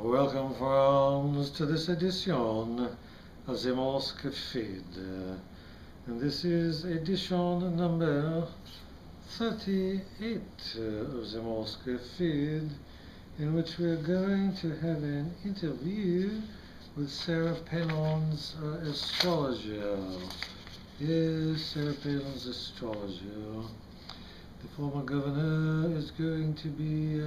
Welcome, friends, to this edition of the Morsk Feed. And this is edition number 38 of the Morsk Feed, in which we're going to have an interview with Sarah Palin's astrologer. Yes, Sarah Palin's astrologer. The former governor is going to be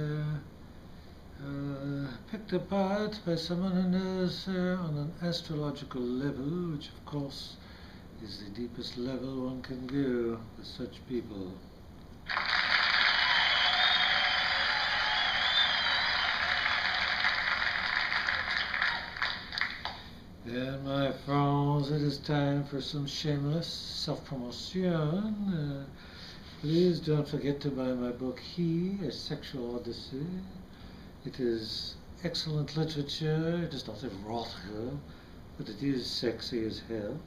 picked apart by someone who knows her on an astrological level, which of course is the deepest level one can go with such people. And my friends, it is time for some shameless self-promotion. Please don't forget to buy my book, A Sexual Odyssey. It is excellent literature. It is not erotica, but it is sexy as hell.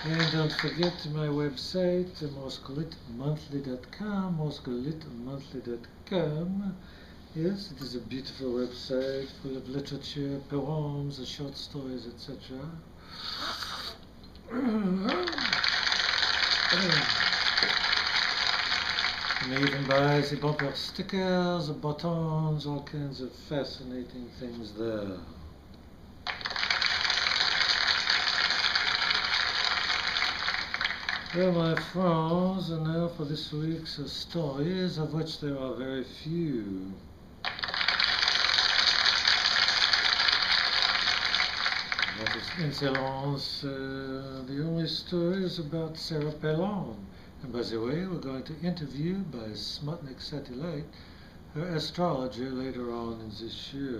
And don't forget my website, morsklitmonthly.com, morsklitmonthly.com. Yes, it is a beautiful website full of literature, poems, short stories, etc. You may even buy the bumper stickers, buttons, all kinds of fascinating things there. Well, my friends, and now for this week's stories, of which there are very few. That is excellence. The only story is about Sara Palin. And by the way, we're going to interview by Smutnik satellite her astrologer later on in this show.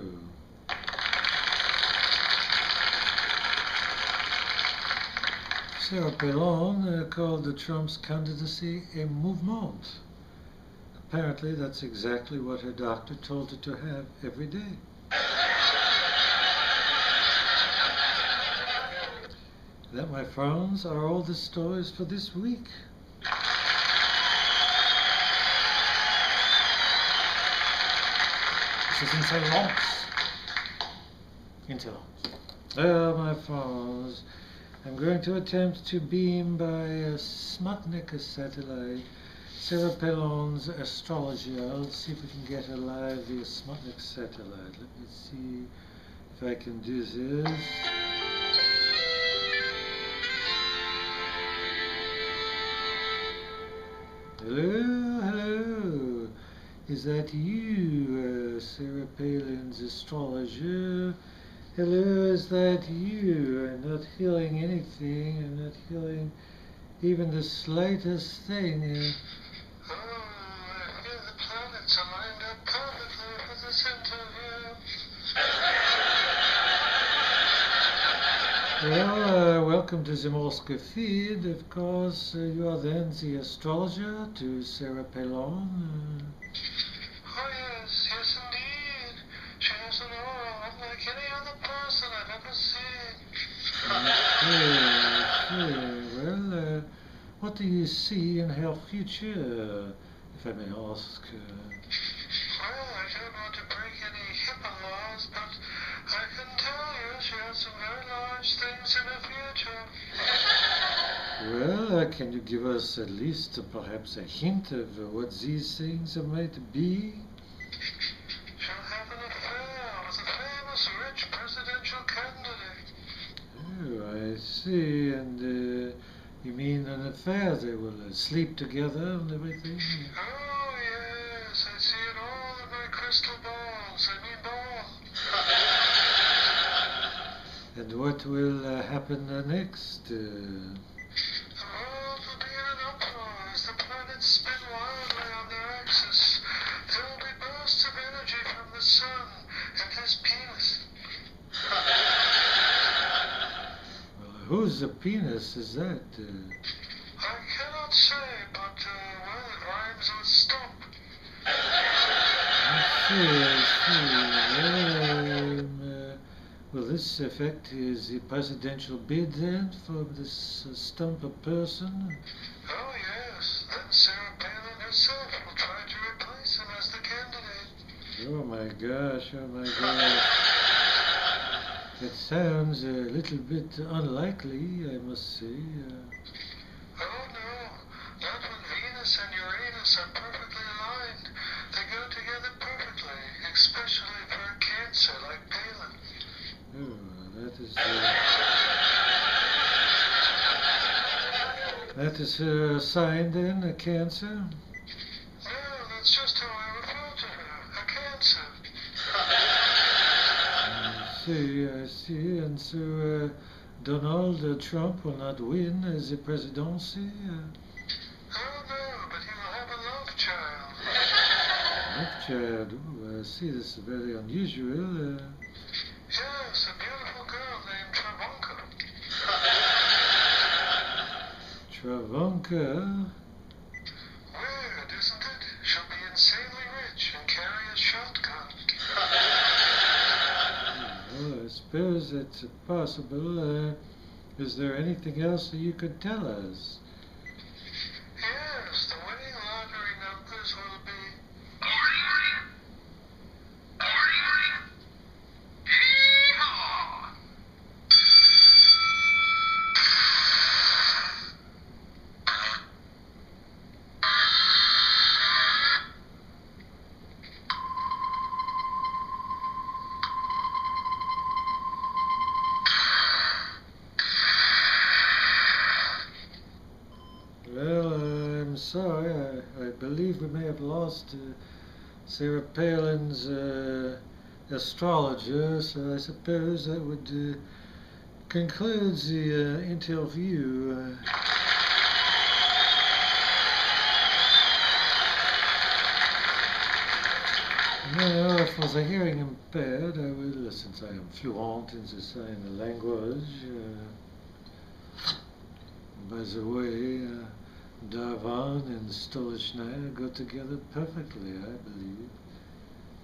Sara Palin called Trump's candidacy a movement. Apparently, that's exactly what her doctor told her to have every day. That, my friends, are all the stories for this week. This is Intelligence. Well, my friends, I'm going to attempt to beam by a Smutnik satellite Sara Palin's astrologer. Let's see if we can get her live via Smutnik satellite. Let me see if I can do this. Hello, hello. Is that you, Sara Palin's astrologer? Hello, is that you? I'm not hearing anything. I'm not hearing even the slightest thing. Oh, I hear the planets are lined up perfectly for this interview. Well, welcome to the Morsk Feed. Of course, you are then the astrologer to Sara Palin. Oh, yes, yes indeed. She has an aura unlike any other person I've ever seen. Okay. Well, what do you see in her future, if I may ask? Well, I don't want to break any HIPAA laws, but I can tell you she has some very large things in her future. Well, can you give us at least perhaps a hint of what these things might be? She'll have an affair with a famous rich presidential candidate. Oh, I see. And you mean an affair? They will sleep together and everything? Oh, yes, I see it all in my crystal balls. I mean ball. And what will happen next? The world will be in an uproar as the planets spin wildly on their axis. There will be bursts of energy from the sun and his penis. Well, whose penis is that? I cannot say, but, well, it rhymes with stump. I see. Will this affect the presidential bid then for this stump person? Oh, yes. Then Sarah Palin Oh my gosh, oh my gosh. It sounds a little bit unlikely, I must say. Oh no, not when Venus and Uranus are perfectly aligned. They go together perfectly, especially for a Cancer like Palin. That is her sign then, a Cancer? No, that's just how I refer to her, a Cancer. I see. And so Donald Trump will not win the presidency? Oh no, but he will have a love child. Love child? Oh, I see. This is very unusual. Yes, a beautiful girl named Travanka. Travanka? Weird, isn't it? She'll be insanely rich and carry a shotgun. Well, I suppose it's possible. Is there anything else that you could tell us? Yes, the winning lottery numbers will be... Hee-haw! Well, I'm sorry. I believe we may have lost Sarah Palin's astrologer, so I suppose that would conclude the interview. Now, for the hearing impaired, I will, since I am fluent in the sign language. By the way, Darvan and Stolichnaya go together perfectly, I believe.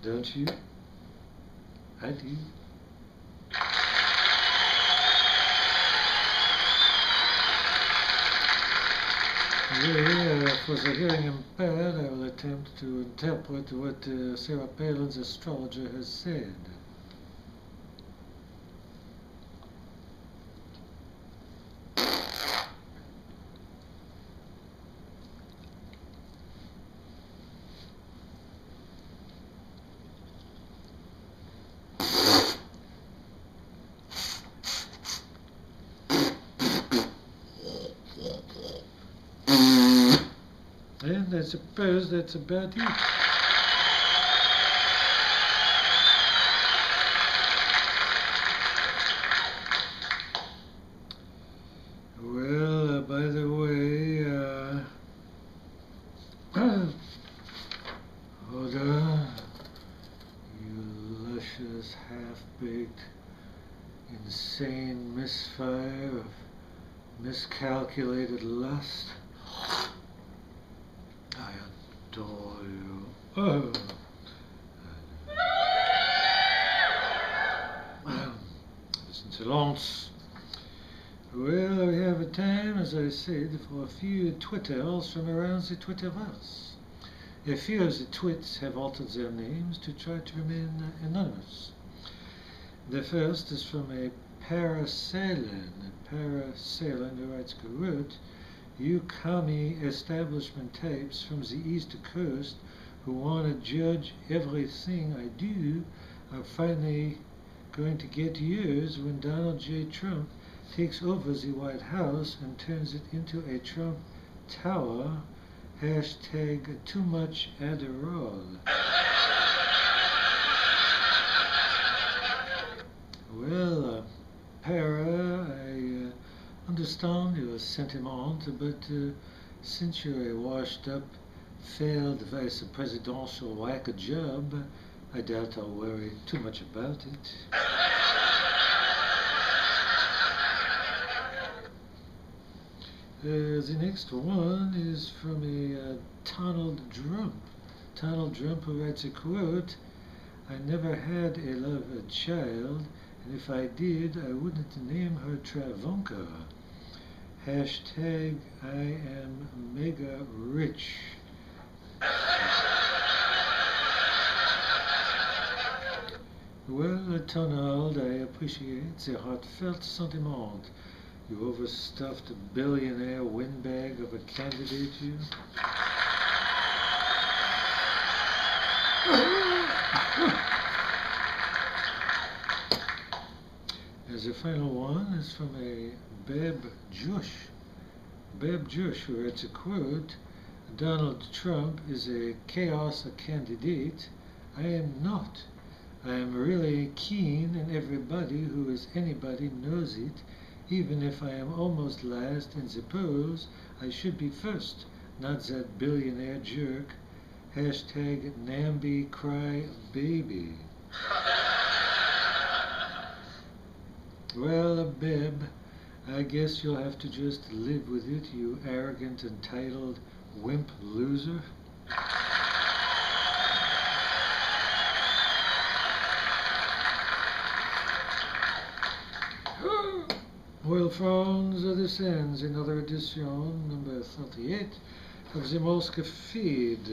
Don't you? I do. Well, for the hearing impaired, I will attempt to interpret what Sarah Palin's astrologer has said. And I suppose that's about it. Well, by the way, hold on, you luscious, half-baked, insane misfire of miscalculated lust. I adore you. Oh. Silence. Well, we have a time, as I said, for a few twitters from around the Twitterverse. A few of the twits have altered their names to try to remain anonymous. The first is from a Parasailin who writes, "Quote, you commie establishment types from the East Coast who want to judge everything I do are finally going to get yours when Donald J. Trump takes over the White House and turns it into a Trump Tower. Hashtag too much Adderall." Well, Para, I understand your sentiment, but since you're a washed-up, failed vice presidential whack-a-job, I doubt I'll worry too much about it. The next one is from a Donald Trump. Donald Trump who writes a quote, "I never had a love child, and if I did, I wouldn't name her Travanka. Hashtag I am mega rich." Well, Tonald, I appreciate the heartfelt sentiment. You overstuffed billionaire windbag of a candidate, you. As the final one is from a Beb Jush. Beb Jush, who writes a quote, Donald Trump is a chaos candidate. I am not. I am really keen, and everybody who is anybody knows it. Even if I am almost last in the polls, I should be first, not that billionaire jerk. Hashtag Namby Cry Baby. Well, Beb, I guess you'll have to just live with it, you arrogant, entitled wimp loser. Well, friends, this ends another edition, number 38, of the Morsk Feed.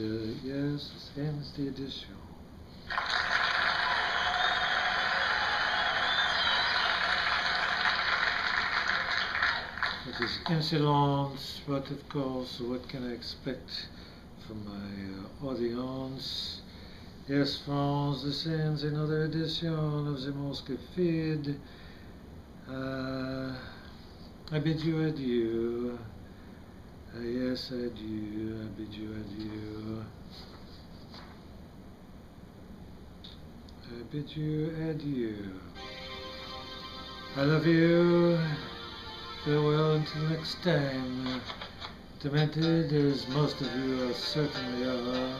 Yes, this ends the edition. It is insolence, but of course, what can I expect from my audience? Yes, friends, this ends another edition of the Morsk Feed. I bid you adieu. Yes, adieu. I bid you adieu. I bid you adieu. I love you. Farewell until next time. Demented as most of you certainly are.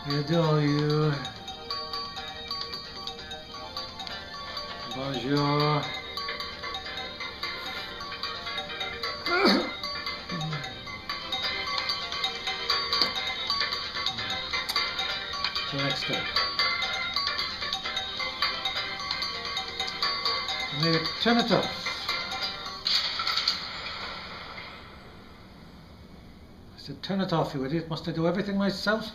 I adore you. Bonjour. Till next time. May turn it off. I said, turn it off, you idiot. Must I do everything myself?